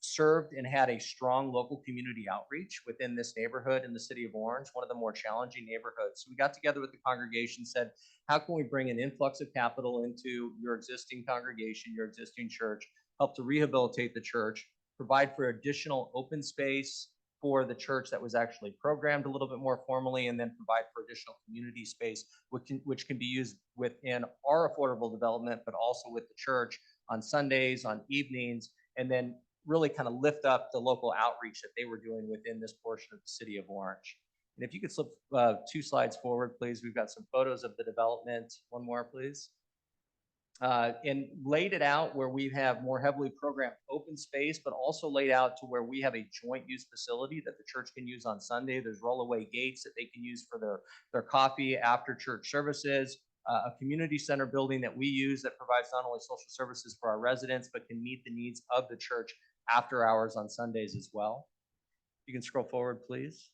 served and had a strong local community outreach within this neighborhood in the city of Orange, one of the more challenging neighborhoods. So we got together with the congregation, said, how can we bring an influx of capital into your existing congregation, your existing church, help to rehabilitate the church, provide for additional open space for the church that was actually programmed a little bit more formally, and then provide for additional community space, which can be used within our affordable development, but also with the church on Sundays, on evenings, and then really kind of lift up the local outreach that they were doing within this portion of the city of Orange. And if you could slip 2 slides forward, please. We've got some photos of the development. One more, please. And laid it out where we have more heavily programmed open space, but also laid out to where we have a joint use facility that the church can use on Sunday. There's rollaway gates that they can use for their coffee after church services. A community center building that we use that provides not only social services for our residents, but can meet the needs of the church after hours on Sundays as well. You can scroll forward, please.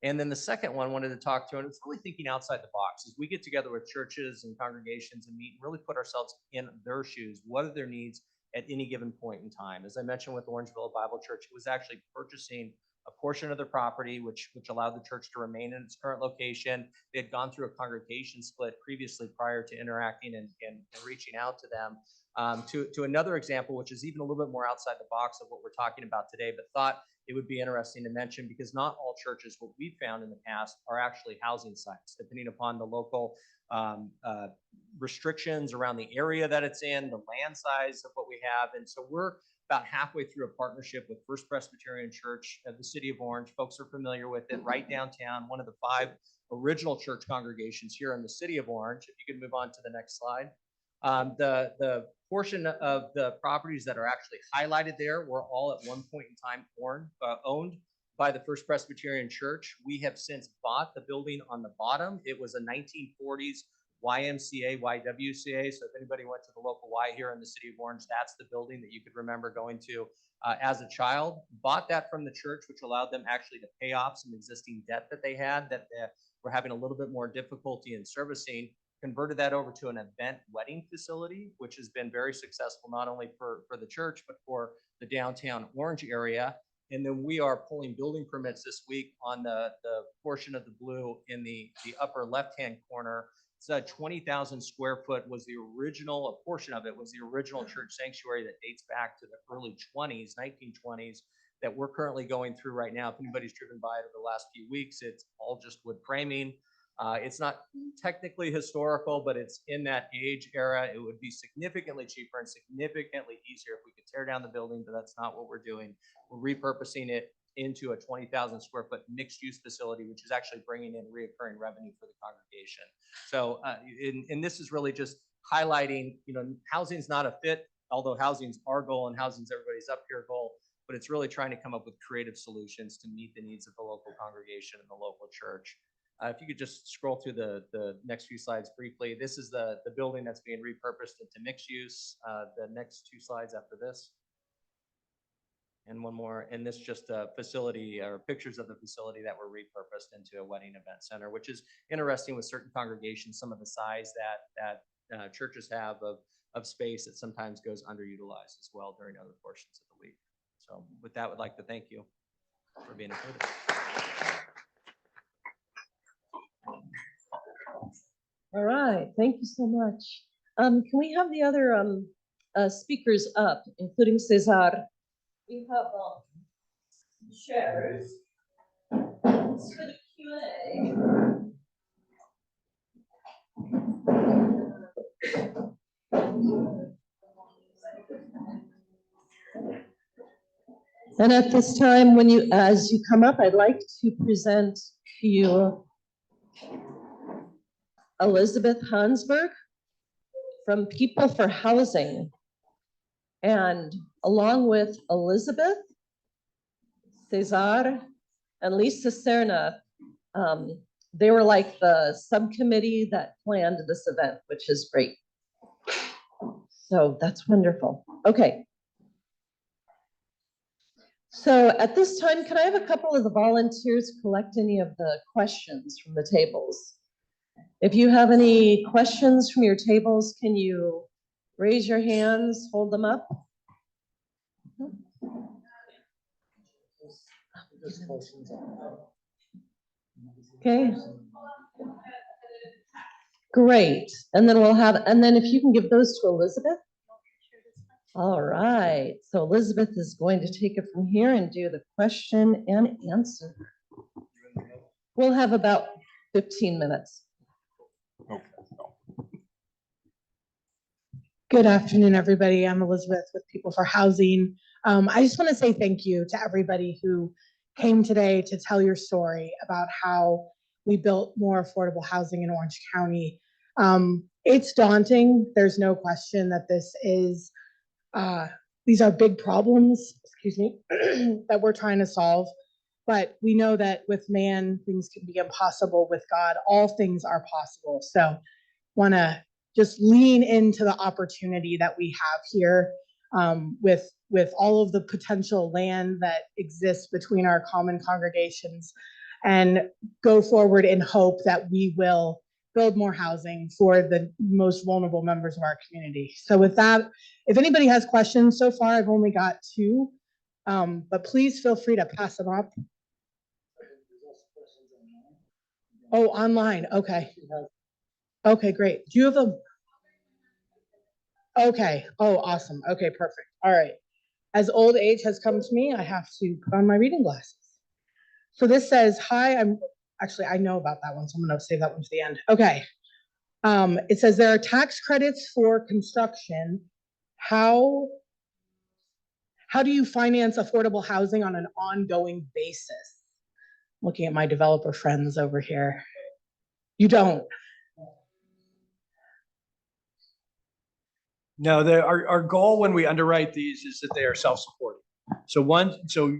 And then the second one I wanted to talk to, and it's really thinking outside the box, is we get together with churches and congregations and meet and really put ourselves in their shoes. What are their needs at any given point in time? As I mentioned with Orangeville Bible Church, it was actually purchasing a portion of their property, which allowed the church to remain in its current location. They had gone through a congregation split previously prior to interacting and reaching out to them. To another example, which is even a little bit more outside the box of what we're talking about today, but thought it would be interesting to mention because not all churches, what we've found in the past, are actually housing sites, depending upon the local restrictions around the area that it's in, the land size of what we have. And so we're about halfway through a partnership with First Presbyterian Church of the city of Orange. Folks are familiar with it, right downtown, one of the 5 original church congregations here in the city of Orange. If you could move on to the next slide. The portion of the properties that are actually highlighted there were all at one point in time owned by the First Presbyterian Church. We have since bought the building on the bottom. It was a 1940s YMCA, YWCA. So if anybody went to the local Y here in the city of Orange, that's the building that you could remember going to as a child. Bought that from the church, which allowed them actually to pay off some existing debt that they had that were having a little bit more difficulty in servicing. Converted that over to an event wedding facility, which has been very successful, not only for the church, but for the downtown Orange area. And then we are pulling building permits this week on the portion of the blue in the upper left-hand corner. It's a 20,000 square foot was the original, a portion of it was the original church sanctuary that dates back to the early 20s, 1920s, that we're currently going through right now. If anybody's driven by it over the last few weeks, it's all just wood framing. It's not technically historical, but it's in that age era. It would be significantly cheaper and significantly easier if we could tear down the building, but that's not what we're doing. We're repurposing it into a 20,000 square foot mixed use facility, which is actually bringing in reoccurring revenue for the congregation. So, and this is really just highlighting, housing's not a fit, although housing's our goal and housing's everybody's up here goal, but it's really trying to come up with creative solutions to meet the needs of the local congregation and the local church. If you could just scroll through the next few slides briefly. This is the building that's being repurposed into mixed use. The next 2 slides after this. And one more, and this just a facility or pictures of the facility that were repurposed into a wedding event center, which is interesting with certain congregations, some of the size that churches have of space that sometimes goes underutilized as well during other portions of the week. So with that, I would like to thank you for being included. All right, thank you so much. Can we have the other speakers up, including Cesar? We have shares for the Q&A. And at this time, as you come up, I'd like to present to you Elizabeth Hansberg from People for Housing. And along with Elizabeth, Cesar, and Lisa Serna, they were like the subcommittee that planned this event, which is great. So that's wonderful. Okay. So at this time, can I have a couple of the volunteers collect any of the questions from the tables? If you have any questions from your tables, can you raise your hands, hold them up? Just questions on Okay. Great. And then if you can give those to Elizabeth. All right. So Elizabeth is going to take it from here and do the question and answer. We'll have about 15 minutes. Good afternoon, everybody. I'm Elizabeth with People for Housing. I just want to say thank you to everybody who came today to tell your story about how we built more affordable housing in Orange County. It's daunting. There's no question that these are big problems, excuse me, that we're trying to solve. But we know that with man, things can be impossible. With God, all things are possible. So want to just lean into the opportunity that we have here with all of the potential land that exists between our common congregations, and go forward in hope that we will build more housing for the most vulnerable members of our community. So with that, if anybody has questions, so far I've only got 2, but please feel free to pass them up. Oh, online, okay. Okay, great. Do you have a? Okay. Oh, awesome. Okay, perfect. All right. As old age has come to me, I have to put on my reading glasses. So this says, hi, I know about that one, so I'm going to save that one to the end. Okay. It says there are tax credits for construction. How do you finance affordable housing on an ongoing basis? Looking at my developer friends over here. You don't. No, our goal when we underwrite these is that they are self-supporting. So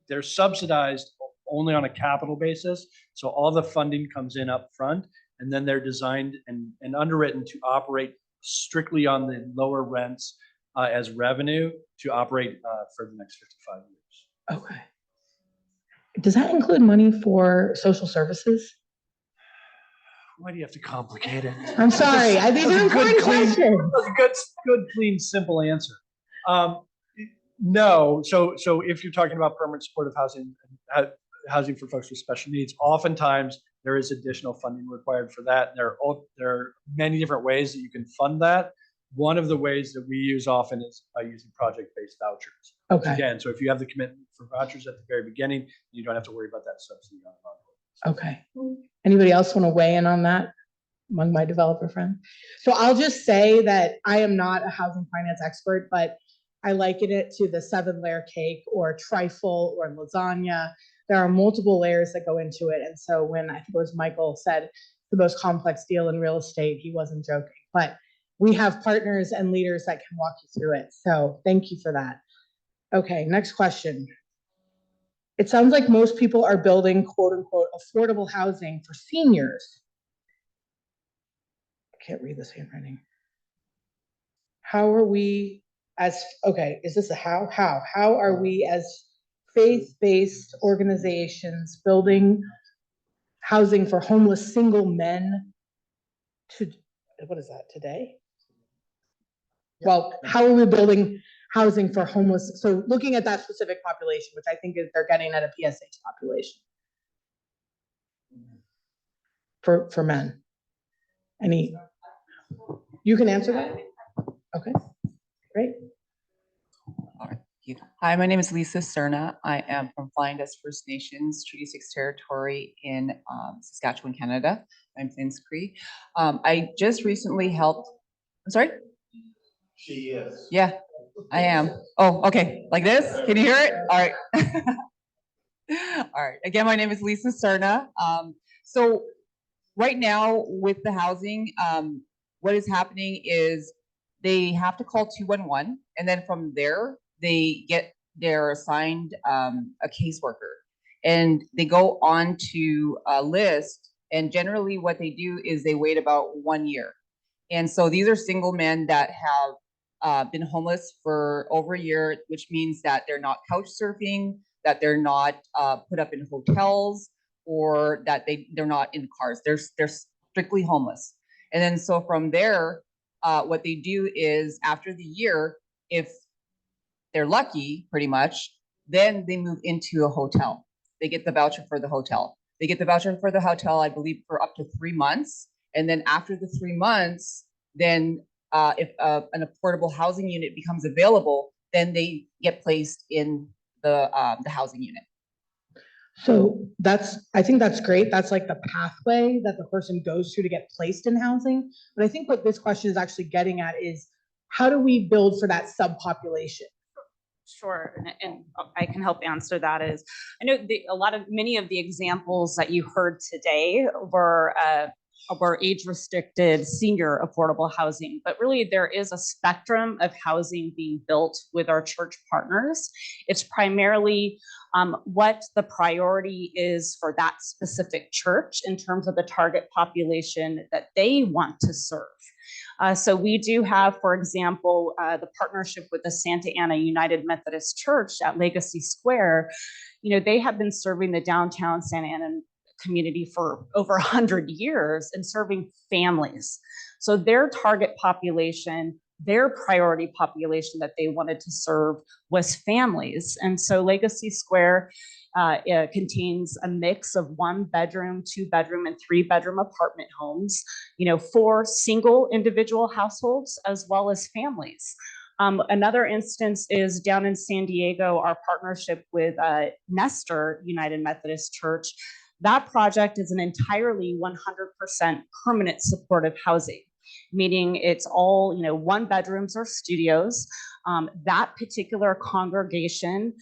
they're subsidized only on a capital basis. So all the funding comes in up front, and then they're designed and underwritten to operate strictly on the lower rents as revenue to operate for the next 55 years. Okay. Does that include money for social services? Why do you have to complicate it? I'm sorry. These are important questions. That's a good, clean, simple answer. No. So if you're talking about permanent supportive housing for folks with special needs, oftentimes there is additional funding required for that. There are many different ways that you can fund that. One of the ways that we use often is by using project-based vouchers. Okay. Again, so if you have the commitment for vouchers at the very beginning, you don't have to worry about that subsidy on the Okay. Anybody else want to weigh in on that among my developer friends? So I'll just say that I am not a housing finance expert, but I liken it to the 7-layer cake or trifle or lasagna. There are multiple layers that go into it. And so when I think it was Michael said the most complex deal in real estate, he wasn't joking, but we have partners and leaders that can walk you through it. So thank you for that. Okay, next question. It sounds like most people are building quote unquote affordable housing for seniors. I can't read this handwriting. How are we is this a how? How are we as faith-based organizations building housing for homeless single men what is that, today? Well, how are we building housing for homeless? So looking at that specific population, which I think is they're getting at a PSH population for men. You can answer that? Okay, great. All right, thank you. Hi, my name is Lisa Cerna. I am from Flying Dutch First Nations Treaty 6 territory in Saskatchewan, Canada. I'm Plains Cree. I just recently helped, I'm sorry? She is. Yeah, I am. Oh, okay, like this? Can you hear it? All right. All right, again, my name is Lisa Cerna. So right now with the housing, what is happening is they have to call 211, and then from there, they're assigned a caseworker, and they go on to a list, and generally what they do is they wait about 1 year. And so these are single men that have been homeless for over a year, which means that they're not couch surfing, that they're not put up in hotels, or that they're not in cars. They're strictly homeless. And then so from there, what they do is after the year, if they're lucky, pretty much, then they move into a hotel. they get the voucher for the hotel. They get the voucher for the hotel, I believe, for up to 3 months. And then after the 3 months, then if an affordable housing unit becomes available, then they get placed in the housing unit. So I think that's great. That's like the pathway that the person goes through to get placed in housing. But I think what this question is actually getting at is, how do we build for that subpopulation? Sure, and I can help answer that. Is I know many of the examples that you heard today were age-restricted senior affordable housing, but really there is a spectrum of housing being built with our church partners. It's primarily what the priority is for that specific church in terms of the target population that they want to serve. So we do have, for example, the partnership with the Santa Ana United Methodist Church at Legacy Square. You know, they have been serving the downtown Santa Ana community for over 100 years and serving families. So their target population, their priority population that they wanted to serve was families. And so Legacy Square contains a mix of 1-bedroom, 2-bedroom, and 3-bedroom apartment homes, you know, for single individual households as well as families. Another instance is down in San Diego, our partnership with Nestor United Methodist Church. That project is an entirely 100% permanent supportive housing, meaning it's all, you know, 1-bedrooms or studios. That particular congregation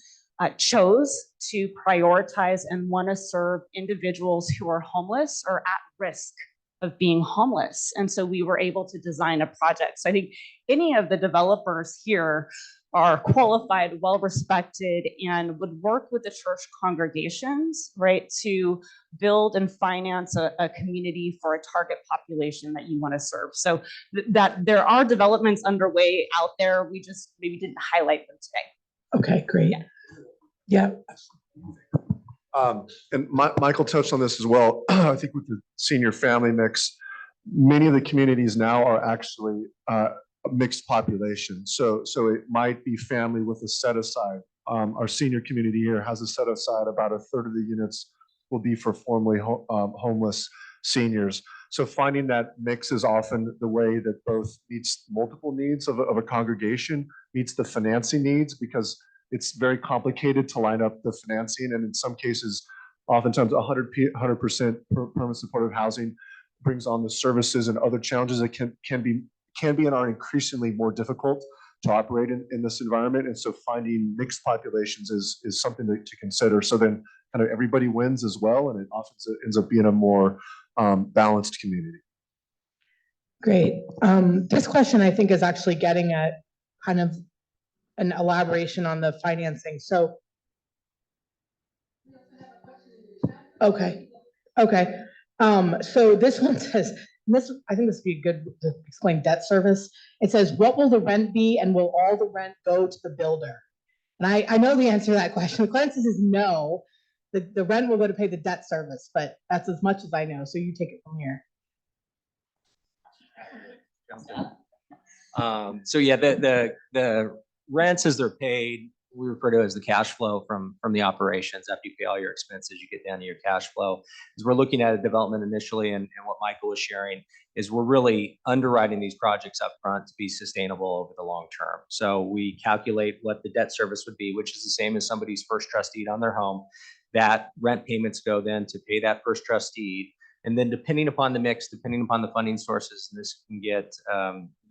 chose to prioritize and want to serve individuals who are homeless or at risk of being homeless. And so we were able to design a project. So I think any of the developers here are qualified, well-respected, and would work with the church congregations, right, to build and finance a community for a target population that you want to serve. So that there are developments underway out there. We just maybe didn't highlight them today. Okay, great. Yeah. And Michael touched on this as well. I think with the senior family mix, many of the communities now are actually a mixed population. So it might be family with a set aside. Our senior community here has a set aside. About 1/3 of the units will be for formerly homeless seniors. So finding that mix is often the way that both meets multiple needs of a congregation, meets the financing needs, because it's very complicated to line up the financing. And in some cases, oftentimes 100% permanent supportive housing brings on the services and other challenges that can be and are increasingly more difficult to operate in this environment. And so finding mixed populations is something to consider. So then kind of everybody wins as well. And it often ends up being a more balanced community. Great. This question, I think, is actually getting at kind of an elaboration on the financing. So, okay. So this one says, I think this would be good to explain debt service. It says, what will the rent be, and will all the rent go to the builder? And I know the answer to that question. The question is no. The rent will go to pay the debt service, but that's as much as I know. So you take it from here. So yeah, the rents as they're paid, we refer to as the cash flow from the operations. After you pay all your expenses, you get down to your cash flow. As we're looking at a development initially, and what Michael was sharing is we're really underwriting these projects up front to be sustainable over the long term. So we calculate what the debt service would be, which is the same as somebody's first trust deed on their home. That rent payments go then to pay that first trust deed. And then depending upon the mix, depending upon the funding sources, and this can get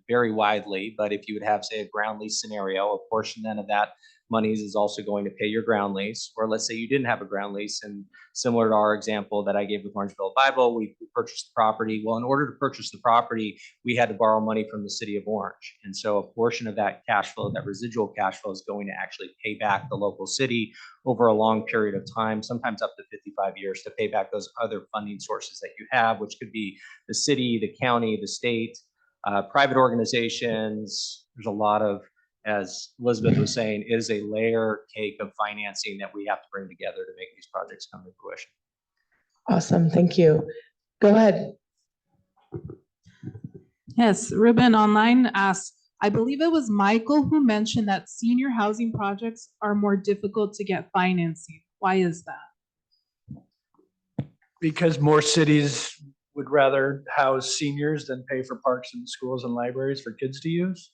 very widely, but if you would have, say, a ground lease scenario, a portion then of that monies is also going to pay your ground lease. Or let's say you didn't have a ground lease, and similar to our example that I gave with Orangeville Bible, we purchased the property. Well, in order to purchase the property, we had to borrow money from the city of Orange. And so a portion of that cash flow, that residual cash flow, is going to actually pay back the local city over a long period of time, sometimes up to 55 years, to pay back those other funding sources that you have, which could be the city, the county, the state, private organizations. There's a lot of, as Elizabeth was saying, is a layer cake of financing that we have to bring together to make these projects come to fruition. Awesome, thank you. Go ahead. Yes, Ruben online asks, I believe it was Michael who mentioned that senior housing projects are more difficult to get financing. Why is that? Because more cities would rather house seniors than pay for parks and schools and libraries for kids to use,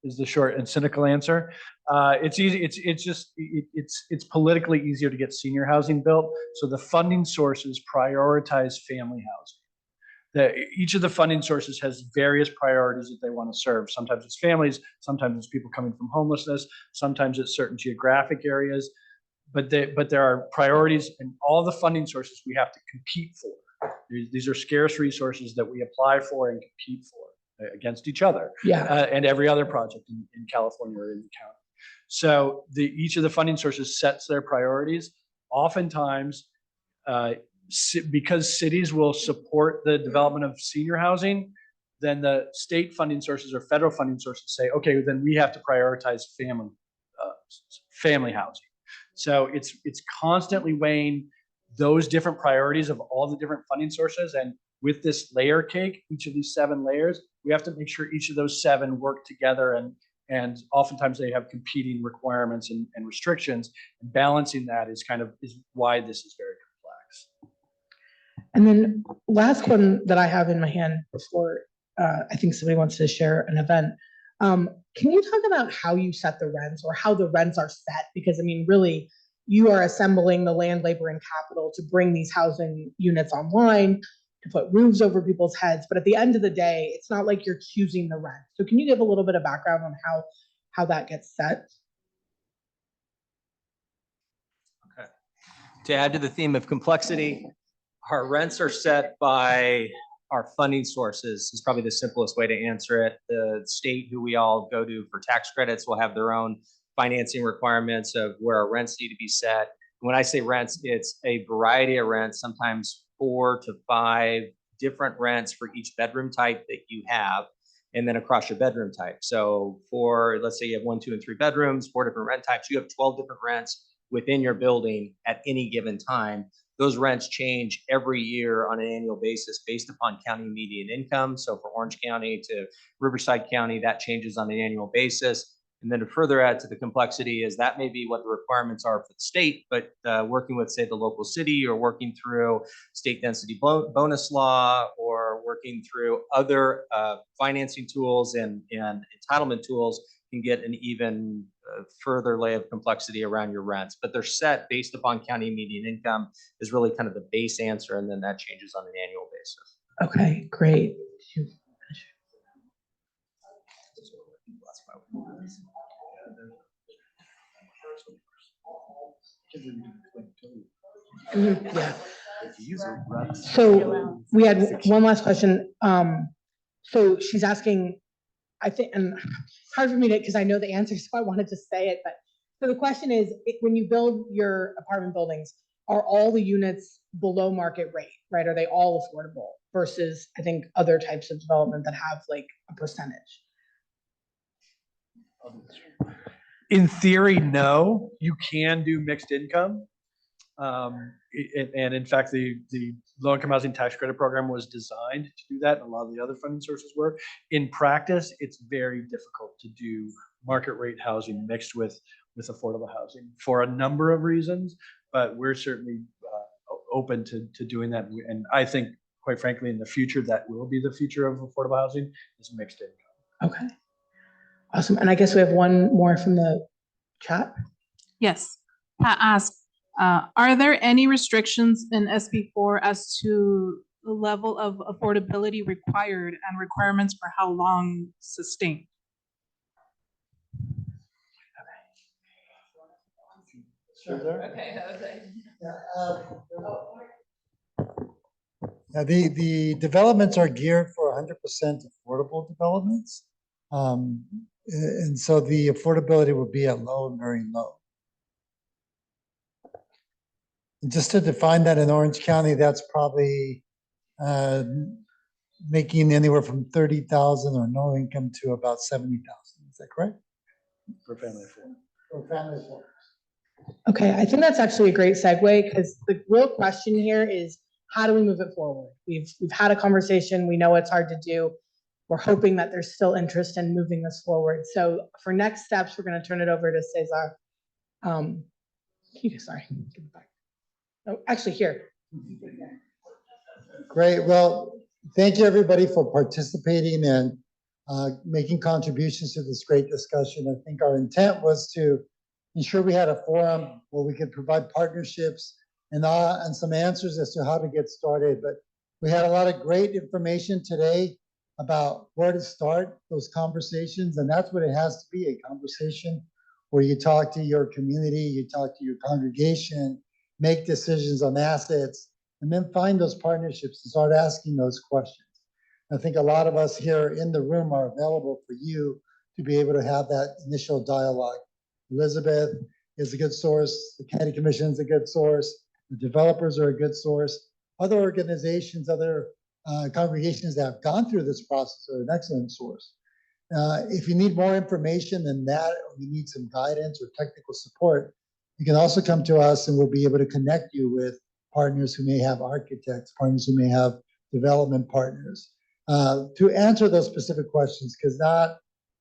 is the short and cynical answer. It's easy. It's politically easier to get senior housing built. So the funding sources prioritize family housing. Each of the funding sources has various priorities that they want to serve. Sometimes it's families, sometimes it's people coming from homelessness, sometimes it's certain geographic areas. But there are priorities, and all the funding sources we have to compete for. These are scarce resources that we apply for and compete for against each other. Yeah. And every other project in California or in the county. So each of the funding sources sets their priorities. Oftentimes, because cities will support the development of senior housing, then the state funding sources or federal funding sources say, okay, then we have to prioritize family housing. So it's constantly weighing those different priorities of all the different funding sources. And with this layer cake, each of these 7 layers, we have to make sure each of those 7 work together. And oftentimes they have competing requirements and restrictions. And balancing that is why this is very complex. And then last one that I have in my hand before I think somebody wants to share an event. Can you talk about how you set the rents or how the rents are set? Because I mean, really, you are assembling the land, labor, and capital to bring these housing units online, to put roofs over people's heads. But at the end of the day, it's not like you're choosing the rent. So can you give a little bit of background on how that gets set? Okay. To add to the theme of complexity, our rents are set by our funding sources is probably the simplest way to answer it. The state who we all go to for tax credits will have their own financing requirements of where our rents need to be set. When I say rents, it's a variety of rents, sometimes 4 to 5 different rents for each bedroom type that you have, and then across your bedroom type. So let's say you have 1, 2, and 3 bedrooms, 4 different rent types, you have 12 different rents within your building at any given time. Those rents change every year on an annual basis based upon county median income. So for Orange County to Riverside County, that changes on an annual basis. And then to further add to the complexity is that may be what the requirements are for the state, but working with, say, the local city or working through state density bonus law or working through other financing tools and entitlement tools can get an even further layer of complexity around your rents. But they're set based upon county median income is really kind of the base answer, and then that changes on an annual basis. Okay, great. Yeah. So we had one last question. So she's asking, I think, and it's hard for me to, because I know the answer, so I wanted to say it, but so the question is, when you build your apartment buildings, are all the units below market rate, right? Are they all affordable versus, I think, other types of development that have like a percentage? In theory, no. You can do mixed income. And in fact, the low-income housing tax credit program was designed to do that, and a lot of the other funding sources were. In practice, it's very difficult to do market rate housing mixed with affordable housing for a number of reasons, but we're certainly open to doing that. And I think, quite frankly, in the future, that will be the future of affordable housing, is mixed income. Okay. Awesome. And I guess we have one more from the chat. Yes. Pat asked, are there any restrictions in SB4 as to the level of affordability required and requirements for how long sustained? The developments are geared for 100% affordable developments. And so the affordability will be at low and very low. And just to define that in Orange County, that's probably making anywhere from 30,000 or no income to about 70,000. Is that correct? For family of 4. For family of 4. Okay, I think that's actually a great segue, because the real question here is, how do we move it forward? We've had a conversation. We know it's hard to do. We're hoping that there's still interest in moving this forward. So for next steps, we're going to turn it over to Cesar. Sorry, give it back. Oh, actually, here. Great. Well, thank you, everybody, for participating and making contributions to this great discussion. I think our intent was to ensure we had a forum where we could provide partnerships and some answers as to how to get started. But we had a lot of great information today about where to start those conversations. And that's what it has to be, a conversation where you talk to your community, you talk to your congregation, make decisions on assets, and then find those partnerships and start asking those questions. I think a lot of us here in the room are available for you to be able to have that initial dialogue. Elizabeth is a good source. The County Commission is a good source. The developers are a good source. Other organizations, other congregations that have gone through this process are an excellent source. If you need more information than that, or you need some guidance or technical support, you can also come to us and we'll be able to connect you with partners who may have architects, partners who may have development partners, to answer those specific questions, because not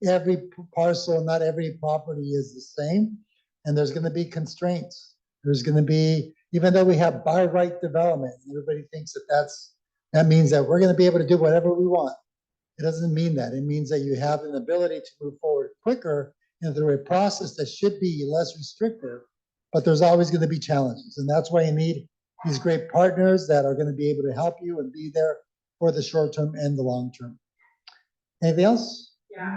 every parcel, not every property is the same, and there's going to be constraints. There's going to be, even though we have by right development, everybody thinks that means that we're going to be able to do whatever we want. It doesn't mean that. It means that you have an ability to move forward quicker and through a process that should be less restrictive, but there's always going to be challenges. And that's why you need these great partners that are going to be able to help you and be there for the short term and the long term. Anything else? Yeah.